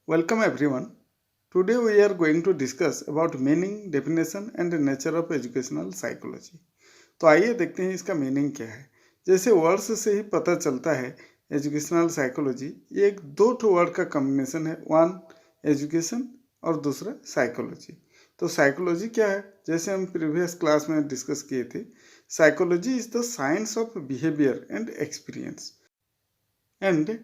Welcome everyone. Today we are going to discuss about meaning, definition and nature of educational psychology. तो आइए देखते हैं इसका meaning क्या है। जैसे वर्ड्स से ही पता चलता है, एजुकेशनल साइकोलॉजी ये एक दो ठो वर्ड का कॉम्बिनेशन है, वन एजुकेशन और दूसरा साइकोलॉजी। तो साइकोलॉजी क्या है? जैसे हम प्रीवियस क्लास में डिस्कस किए थे, psychology is the science of behaviour and experience and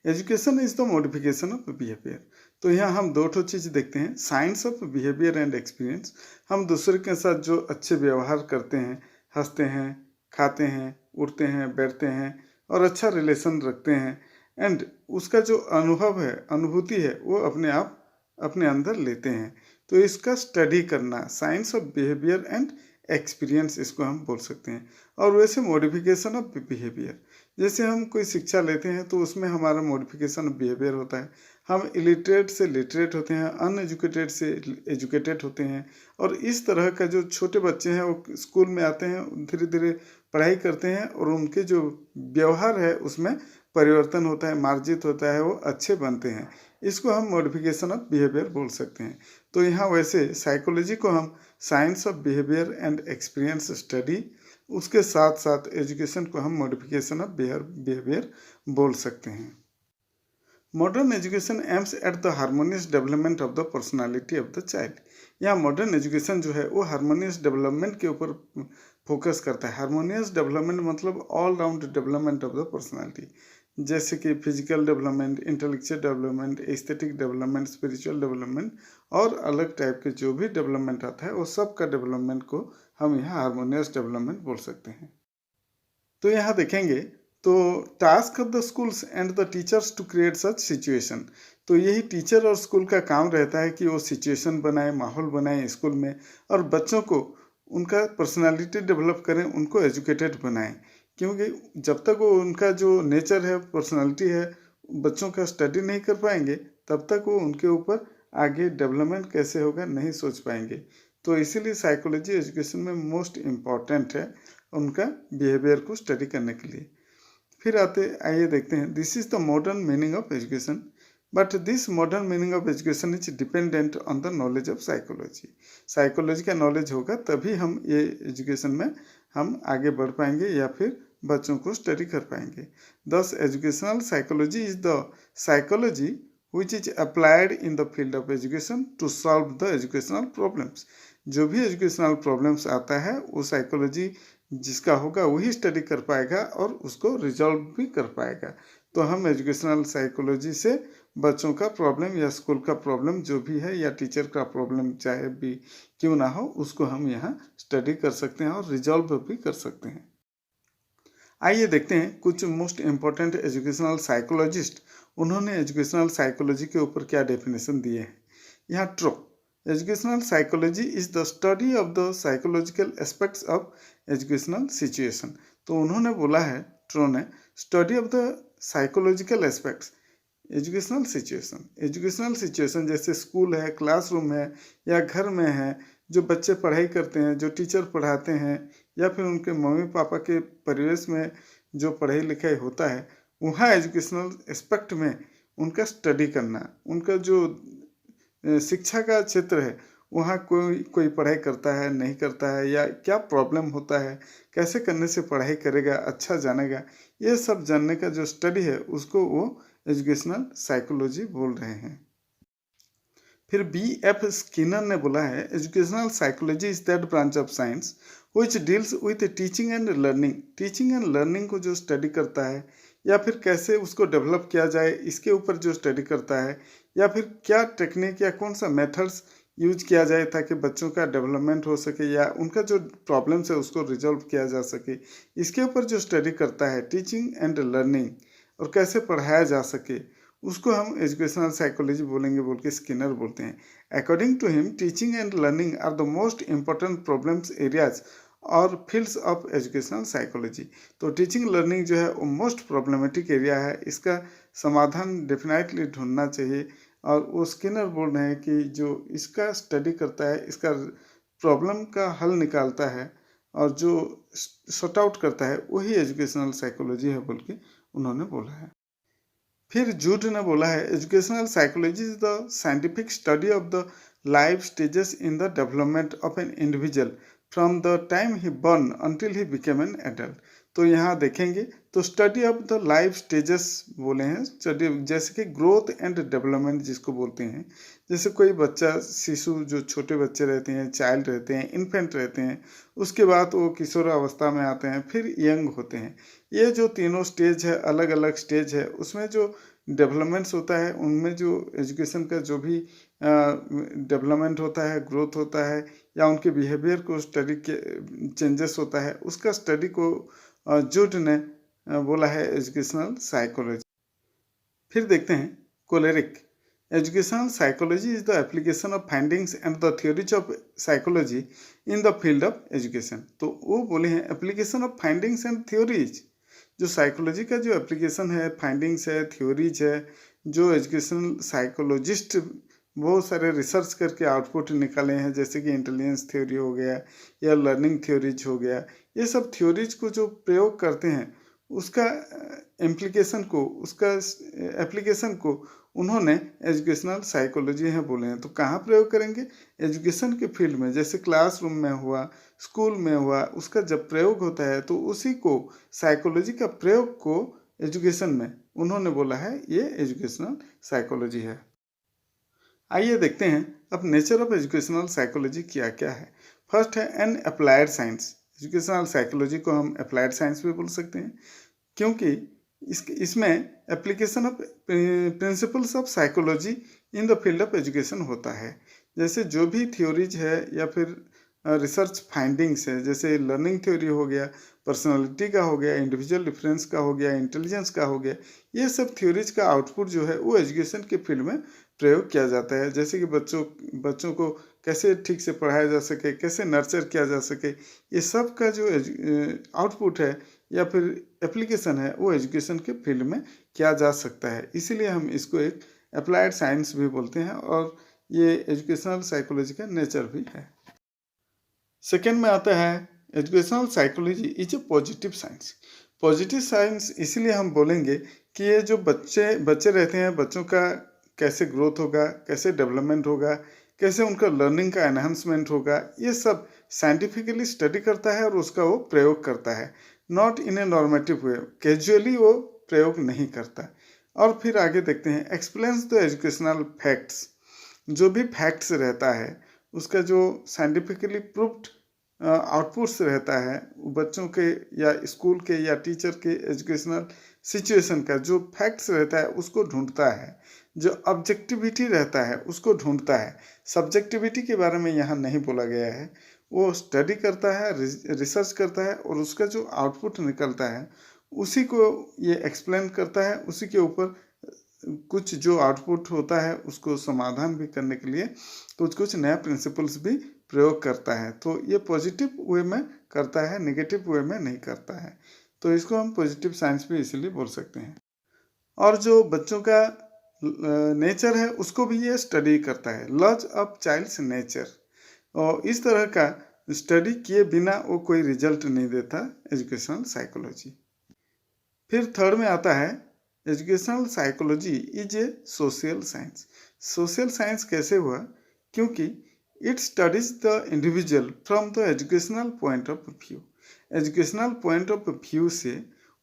education is the modification of behaviour. तो यहाँ हम दो ठो चीज़ देखते हैं, science of behaviour and experience. हम दूसरे के साथ जो अच्छे व्यवहार करते हैं, हंसते हैं, खाते हैं, उठते हैं, बैठते हैं और अच्छा रिलेशन रखते हैं, एंड उसका जो अनुभव है, अनुभूति है, वो अपने आप अपने अंदर लेते हैं। तो इसका स्टडी करना, science of behaviour and experience इसको हम बोल सकते हैं। और वैसे मॉडिफिकेशन ऑफ बिहेवियर, जैसे हम कोई शिक्षा लेते हैं तो उसमें हमारा मॉडिफिकेशन ऑफ बिहेवियर होता है। हम इलिटरेट से लिटरेट होते हैं, अनएजुकेटेड से एजुकेटेड होते हैं। और इस तरह का जो छोटे बच्चे हैं वो स्कूल में आते हैं, धीरे धीरे पढ़ाई करते हैं और उनके जो व्यवहार है उसमें परिवर्तन होता है, मार्जित होता है, वो अच्छे बनते हैं। इसको हम मॉडिफिकेशन ऑफ बिहेवियर बोल सकते हैं। तो यहाँ वैसे साइकोलॉजी को हम science of behaviour and experience study, उसके साथ साथ एजुकेशन को हम मॉडिफिकेशन ऑफ बिहेवियर बोल सकते हैं। Modern education aims at the harmonious development of the personality of the child. यहाँ मॉडर्न एजुकेशन जो है वो हार्मोनियस डेवलपमेंट के ऊपर फोकस करता है। हार्मोनियस डेवलपमेंट मतलब all round development of the personality, जैसे कि physical development, intellectual development, aesthetic development, spiritual development और अलग टाइप के जो भी डेवलपमेंट आता है वो सब का डेवलपमेंट को हम यहाँ हार्मोनियस डेवलपमेंट बोल सकते हैं। तो यहाँ देखेंगे तो task of the schools and the teachers to create such situation. तो यही टीचर और स्कूल का काम रहता है कि वो सिचुएशन बनाए, माहौल बनाए स्कूल में, और बच्चों को उनका पर्सनालिटी डेवलप करें, उनको एजुकेटेड बनाएं। क्योंकि जब तक वो उनका जो नेचर है, पर्सनालिटी है, बच्चों का स्टडी नहीं कर पाएंगे, तब तक वो उनके ऊपर आगे डेवलपमेंट कैसे होगा नहीं सोच पाएंगे। तो इसीलिए साइकोलॉजी एजुकेशन में मोस्ट इम्पॉर्टेंट है उनका बिहेवियर को स्टडी करने के लिए। फिर आइए देखते हैं, this is the modern meaning of education, but this modern meaning of education is dependent on the knowledge of psychology. Psychology का नॉलेज होगा तभी हम ये एजुकेशन में हम आगे बढ़ पाएंगे या फिर बच्चों को स्टडी कर पाएंगे। दस educational psychology is the psychology which is applied in the field of education to solve the educational problems। जो भी एजुकेशनल प्रॉब्लम्स आता है वो साइकोलॉजी जिसका होगा वही स्टडी कर पाएगा और उसको रिजॉल्व भी कर पाएगा। तो हम एजुकेशनल साइकोलॉजी से बच्चों का प्रॉब्लम या स्कूल का प्रॉब्लम जो भी है या टीचर का प्रॉब्लम चाहे भी क्यों ना हो, उसको हम यहाँ स्टडी कर सकते हैं और रिजॉल्व भी कर सकते हैं। आइए देखते हैं कुछ मोस्ट इम्पॉर्टेंट एजुकेशनल साइकोलॉजिस्ट, उन्होंने एजुकेशनल साइकोलॉजी के ऊपर क्या डेफिनेशन दिए हैं। यहाँ Trow, educational psychology is the study of the psychological aspects of educational situation. तो उन्होंने बोला है, ट्रो ने, study of the psychological aspects educational situation. Educational situation जैसे स्कूल है, क्लासरूम है या घर में है, जो बच्चे पढ़ाई करते हैं, जो टीचर पढ़ाते हैं, या फिर उनके मम्मी पापा के परिवेश में जो पढ़ाई लिखाई होता है, वहाँ एजुकेशनल एस्पेक्ट में उनका स्टडी करना, उनका जो शिक्षा का क्षेत्र है वहाँ कोई पढ़ाई करता है नहीं करता है, या क्या प्रॉब्लम होता है, कैसे करने से पढ़ाई करेगा, अच्छा जानेगा, ये सब जानने का जो स्टडी है उसको वो एजुकेशनल साइकोलॉजी बोल रहे हैं। फिर B.F. स्किनर ने बोला है, educational psychology is that branch of science which deals with teaching and learning. Teaching and learning को जो स्टडी करता है या फिर कैसे उसको डेवलप किया जाए इसके ऊपर जो स्टडी करता है, या फिर क्या टेक्निक या कौन सा मेथड्स यूज किया जाए ताकि बच्चों का डेवलपमेंट हो सके या उनका जो प्रॉब्लम्स है उसको रिजॉल्व किया जा सके, इसके ऊपर जो स्टडी करता है टीचिंग एंड लर्निंग और कैसे पढ़ाया जा सके, उसको हम एजुकेशनल साइकोलॉजी बोलेंगे बोल के स्किनर बोलते हैं। According to him, teaching and learning are the most important problems areas और फील्ड्स ऑफ एजुकेशनल साइकोलॉजी। तो टीचिंग लर्निंग जो है वो मोस्ट प्रॉब्लमेटिक एरिया है, इसका समाधान डेफिनेटली ढूंढना चाहिए। और वो स्किनर बोल रहे हैं कि जो इसका स्टडी करता है, इसका प्रॉब्लम का हल निकालता है और जो सॉर्ट आउट करता है वही एजुकेशनल साइकोलॉजी है बोल के उन्होंने बोला है। फिर जूड ने बोला है educational psychology is the scientific study of the life stages in the development of an individual from the time he burn until he became an adult. तो यहाँ देखेंगे तो study of the life stages बोले हैं, study जैसे कि growth and development जिसको बोलते हैं। जैसे कोई बच्चा शिशु जो छोटे बच्चे रहते हैं, चाइल्ड रहते हैं, इन्फेंट रहते हैं, उसके बाद वो किशोर अवस्था में आते हैं, फिर यंग होते हैं। ये जो तीनों स्टेज है, अलग अलग स्टेज है, उसमें जो डेवलपमेंट्स होता है, उनमें जो एजुकेशन का जो भी डेवलपमेंट होता है, ग्रोथ होता है, या उनके बिहेवियर को स्टडी के चेंजेस होता है, उसका स्टडी को जूड ने बोला है एजुकेशनल साइकोलॉजी। फिर देखते हैं choleric. Educational psychology is the application of findings and the theories of psychology in the field of education. तो वो बोले हैं application of findings and theories, जो साइकोलॉजी का जो एप्लीकेशन है, फाइंडिंग्स है, थ्योरीज है, जो एजुकेशनल साइकोलॉजिस्ट बहुत सारे रिसर्च करके आउटपुट निकाले हैं, जैसे कि इंटेलिजेंस थ्योरी हो गया या लर्निंग थ्योरीज हो गया, ये सब थ्योरीज को जो प्रयोग करते हैं उसका इम्प्लीकेशन को, उसका एप्लीकेशन को उन्होंने एजुकेशनल साइकोलॉजी है बोले हैं। तो कहाँ प्रयोग करेंगे? एजुकेशन के फील्ड में, जैसे क्लासरूम में हुआ, स्कूल में हुआ, उसका जब प्रयोग होता है तो उसी को साइकोलॉजी का प्रयोग को एजुकेशन में उन्होंने बोला है ये एजुकेशनल साइकोलॉजी है। आइए देखते हैं अब नेचर ऑफ एजुकेशनल साइकोलॉजी क्या क्या है। फर्स्ट है N applied science. Educational psychology को हम अप्लाइड साइंस भी बोल सकते हैं, क्योंकि इसमें application of principles of psychology in the field of education होता है। जैसे जो भी थ्योरीज है या फिर रिसर्च फाइंडिंग्स है, जैसे लर्निंग थ्योरी हो गया, पर्सनालिटी का हो गया, इंडिविजुअल डिफरेंस का हो गया, इंटेलिजेंस का हो गया, ये सब थ्योरीज का आउटपुट जो है वो एजुकेशन के फील्ड में प्रयोग किया जाता है। जैसे कि बच्चों को कैसे ठीक से पढ़ाया जा सके, कैसे नर्चर किया जा सके, ये सब का जो आउटपुट है या फिर एप्लीकेशन है वो एजुकेशन के फील्ड में किया जा सकता है। इसीलिए हम इसको एक अप्लाइड साइंस भी बोलते हैं और ये एजुकेशनल साइकोलॉजी का नेचर भी है। सेकेंड में आता है educational psychology is a positive science. Positive science इसीलिए हम बोलेंगे कि ये जो बच्चे रहते हैं, बच्चों का कैसे ग्रोथ होगा, कैसे डेवलपमेंट होगा, कैसे उनका लर्निंग का एनहांसमेंट होगा, ये सब साइंटिफिकली स्टडी करता है और उसका वो प्रयोग करता है। Not in A normative way, casually वो प्रयोग नहीं करता। और फिर आगे देखते हैं एक्सप्लेन्स द एजुकेशनल फैक्ट्स। जो भी फैक्ट्स रहता है उसका जो साइंटिफिकली प्रूव्ड आउटपुट्स रहता है, बच्चों के या स्कूल के या टीचर के एजुकेशनल सिचुएशन का जो फैक्ट्स रहता है उसको ढूंढता है। जो ऑब्जेक्टिविटी रहता है उसको ढूंढता है। सब्जेक्टिविटी के बारे में यहाँ नहीं बोला गया है। वो स्टडी करता है, रिसर्च करता है और उसका जो आउटपुट निकलता है उसी को ये एक्सप्लेन करता है। उसी के ऊपर कुछ जो आउटपुट होता है उसको समाधान भी करने के लिए कुछ नया प्रिंसिपल्स भी प्रयोग करता है। तो ये पॉजिटिव वे में करता है, नेगेटिव वे में नहीं करता है। तो इसको हम पॉजिटिव साइंस भी इसीलिए बोल सकते हैं। और जो बच्चों का नेचर है उसको भी ये स्टडी करता है, लॉज ऑफ चाइल्ड्स नेचर। और इस तरह का स्टडी किए बिना वो कोई रिजल्ट नहीं देता एजुकेशनल साइकोलॉजी। फिर थर्ड में आता है educational psychology is a social science. Social science कैसे हुआ? क्योंकि it studies the individual from the educational point of view. Educational point of view से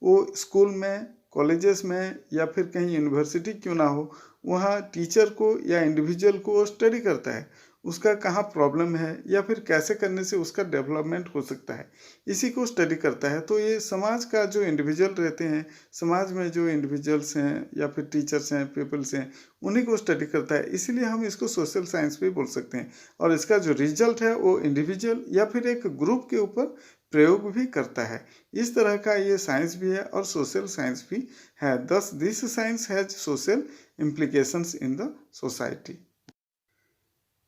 वो स्कूल में, कॉलेजेस में या फिर कहीं यूनिवर्सिटी क्यों ना हो, वहाँ टीचर को या इंडिविजुअल को स्टडी करता है, उसका कहाँ प्रॉब्लम है या फिर कैसे करने से उसका डेवलपमेंट हो सकता है, इसी को स्टडी करता है। तो ये समाज का जो इंडिविजुअल रहते हैं, समाज में जो इंडिविजुअल्स हैं या फिर टीचर्स हैं, पीपल्स हैं, उन्हीं को स्टडी करता है। इसीलिए हम इसको सोशल साइंस भी बोल सकते हैं। और इसका जो रिजल्ट है वो इंडिविजुअल या फिर एक ग्रुप के ऊपर प्रयोग भी करता है। इस तरह का ये साइंस भी है और सोशल साइंस भी है। Thus this science has social implications in the society.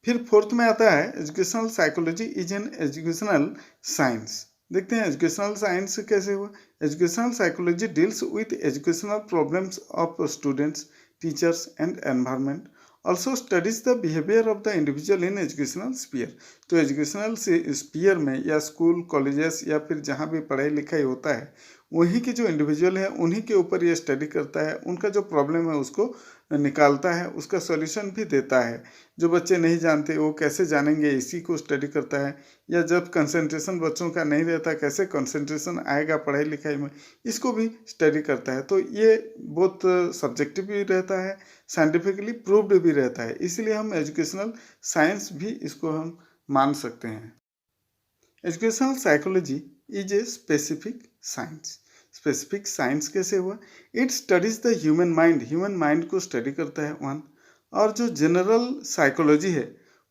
फिर फोर्थ में आता है educational psychology is an educational science. देखते हैं एजुकेशनल साइंस कैसे हुआ। Educational psychology deals with educational problems of students, teachers and environment. Also studies the behaviour of the individual in educational sphere. तो educational sphere में या school, colleges या फिर जहाँ भी पढ़ाई लिखाई होता है वहीं के जो इंडिविजुअल है उन्हीं के ऊपर ये स्टडी करता है, उनका जो प्रॉब्लम है उसको निकालता है, उसका सॉल्यूशन भी देता है। जो बच्चे नहीं जानते वो कैसे जानेंगे, इसी को स्टडी करता है। या जब कंसंट्रेशन बच्चों का नहीं रहता, कैसे कंसंट्रेशन आएगा पढ़ाई लिखाई में, इसको भी स्टडी करता है। तो ये बहुत सब्जेक्टिव भी रहता है, साइंटिफिकली प्रूव्ड भी रहता है, इसीलिए हम एजुकेशनल साइंस भी इसको हम मान सकते हैं। Educational psychology is a specific science. Specific science कैसे हुआ? It studies the human mind, human mind को स्टडी करता है वन। और जो जनरल साइकोलॉजी है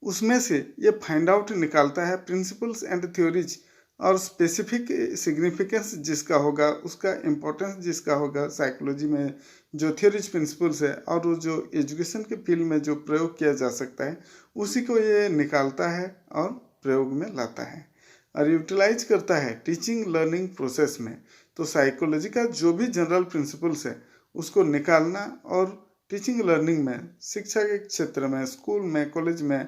उसमें से ये फाइंड आउट निकालता है प्रिंसिपल्स एंड थ्योरीज, और स्पेसिफिक सिग्निफिकेंस जिसका होगा, उसका इम्पोर्टेंस जिसका होगा साइकोलॉजी में, जो थ्योरीज प्रिंसिपल्स है और वो जो एजुकेशन के फील्ड में जो प्रयोग किया जा सकता है उसी को ये निकालता है और प्रयोग में लाता है और यूटिलाइज करता है टीचिंग लर्निंग प्रोसेस में। तो साइकोलॉजी का जो भी जनरल प्रिंसिपल्स है उसको निकालना और टीचिंग लर्निंग में, शिक्षा के क्षेत्र में, स्कूल में, कॉलेज में,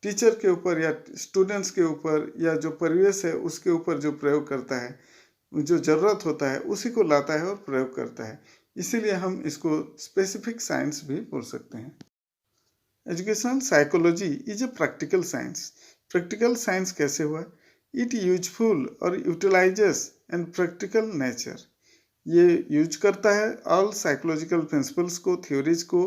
टीचर के ऊपर या स्टूडेंट्स के ऊपर या जो परिवेश है उसके ऊपर जो प्रयोग करता है, जो ज़रूरत होता है उसी को लाता है और प्रयोग करता है। इसीलिए हम इसको स्पेसिफिक साइंस भी बोल सकते हैं। Educational psychology is a practical science. Practical science कैसे हुआ? इट यूजफुल और यूटिलाइजेस एंड प्रैक्टिकल नेचर। ये यूज करता है ऑल साइकोलॉजिकल प्रिंसिपल्स को, थ्योरीज को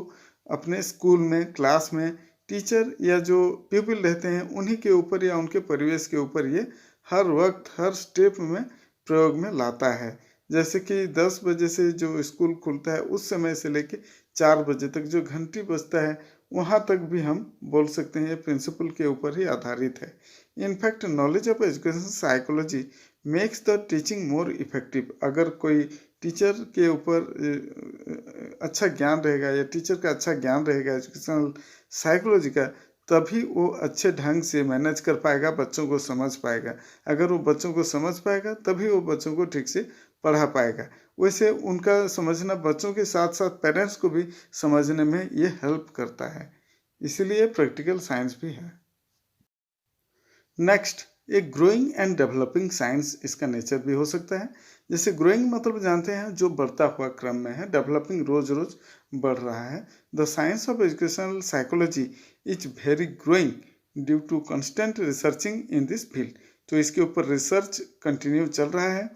अपने स्कूल में, क्लास में, टीचर या जो पीपल रहते हैं उन्हीं के ऊपर या उनके परिवेश के ऊपर ये हर वक्त हर स्टेप में प्रयोग में लाता है। जैसे कि 10 बजे से जो स्कूल खुलता है उस समय से लेके 4 बजे तक जो घंटी बजता है वहाँ तक भी हम बोल सकते हैं ये प्रिंसिपल के ऊपर ही आधारित है। In fact knowledge of education psychology makes the teaching more effective. अगर कोई टीचर के ऊपर अच्छा ज्ञान रहेगा या टीचर का अच्छा ज्ञान रहेगा एजुकेशनल साइकोलॉजी का, तभी वो अच्छे ढंग से मैनेज कर पाएगा, बच्चों को समझ पाएगा। अगर वो बच्चों को समझ पाएगा तभी वो बच्चों को ठीक से पढ़ा पाएगा। वैसे उनका समझना बच्चों के साथ साथ पेरेंट्स को भी समझने में ये हेल्प करता है, इसीलिए प्रैक्टिकल साइंस भी है। नेक्स्ट, एक ग्रोइंग एंड डेवलपिंग साइंस इसका नेचर भी हो सकता है। जैसे ग्रोइंग मतलब जानते हैं जो बढ़ता हुआ क्रम में है, डेवलपिंग रोज रोज बढ़ रहा है। The science of educational psychology is very growing due to constant researching in this field. तो इसके ऊपर रिसर्च कंटिन्यू चल रहा है,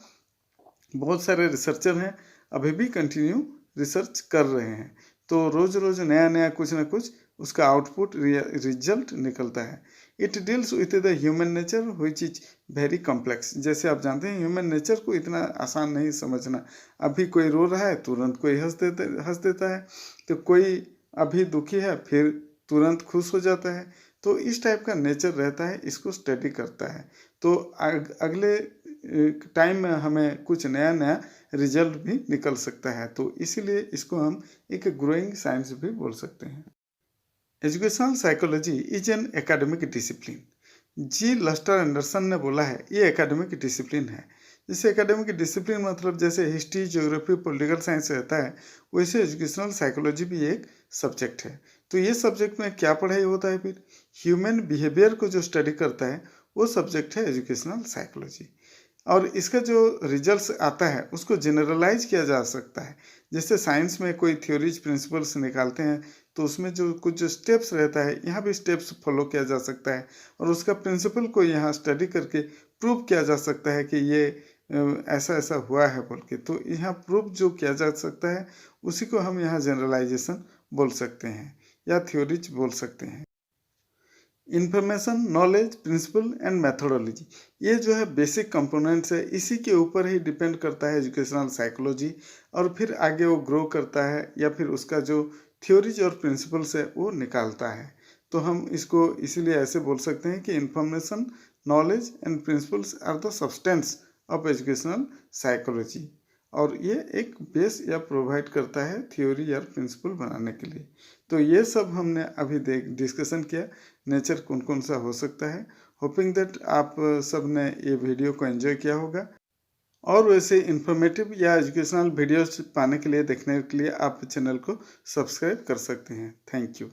बहुत सारे रिसर्चर हैं अभी भी कंटिन्यू रिसर्च कर रहे हैं। तो रोज रोज नया नया कुछ ना कुछ उसका आउटपुट रिजल्ट निकलता है। It deals with the human nature which is very complex. जैसे आप जानते हैं ह्यूमन नेचर को इतना आसान नहीं समझना। अभी कोई रो रहा है तुरंत कोई हंस देता है, तो कोई अभी दुखी है फिर तुरंत खुश हो जाता है। तो इस टाइप का नेचर रहता है, इसको स्टडी करता है। तो अगले टाइम में हमें कुछ नया नया रिजल्ट भी निकल सकता है। तो इसीलिए इसको हम एक ग्रोइंग साइंस भी बोल सकते हैं। Educational psychology is an academic discipline. G Lester Anderson ने बोला है ये एकेडमिक डिसिप्लिन है। जैसे एकेडमिक डिसिप्लिन मतलब जैसे हिस्ट्री, ज्योग्राफी, पॉलिटिकल साइंस रहता है, वैसे एजुकेशनल साइकोलॉजी भी एक सब्जेक्ट है। तो ये सब्जेक्ट में क्या पढ़ाई होता है? फिर ह्यूमन बिहेवियर को जो स्टडी करता है वो सब्जेक्ट है एजुकेशनल साइकोलॉजी। और इसका जो रिजल्ट्स आता है उसको जनरलाइज किया जा सकता है। जैसे साइंस में कोई थ्योरीज प्रिंसिपल्स निकालते हैं तो उसमें जो कुछ स्टेप्स रहता है यहाँ भी स्टेप्स फॉलो किया जा सकता है और उसका प्रिंसिपल को यहाँ स्टडी करके प्रूव किया जा सकता है कि ये ऐसा ऐसा हुआ है बोल के। तो यहाँ प्रूफ जो किया जा सकता है उसी को हम यहाँ जनरलाइजेशन बोल सकते हैं या थ्योरीज बोल सकते हैं। Information, knowledge, principle and methodology, ये जो है बेसिक कंपोनेंट्स है, इसी के ऊपर ही डिपेंड करता है एजुकेशनल साइकोलॉजी। और फिर आगे वो ग्रो करता है या फिर उसका जो थ्योरीज और प्रिंसिपल्स है वो निकालता है। तो हम इसको इसीलिए ऐसे बोल सकते हैं कि information, knowledge and principles are the substance of educational psychology. और ये एक बेस या प्रोवाइड करता है थ्योरी या प्रिंसिपल बनाने के लिए। तो ये सब हमने अभी डिस्कशन किया नेचर कौन कौन सा हो सकता है। होपिंग दैट आप सब ने ये वीडियो को एंजॉय किया होगा। और वैसे इन्फॉर्मेटिव या एजुकेशनल वीडियोस पाने के लिए, देखने के लिए आप चैनल को सब्सक्राइब कर सकते हैं। Thank you.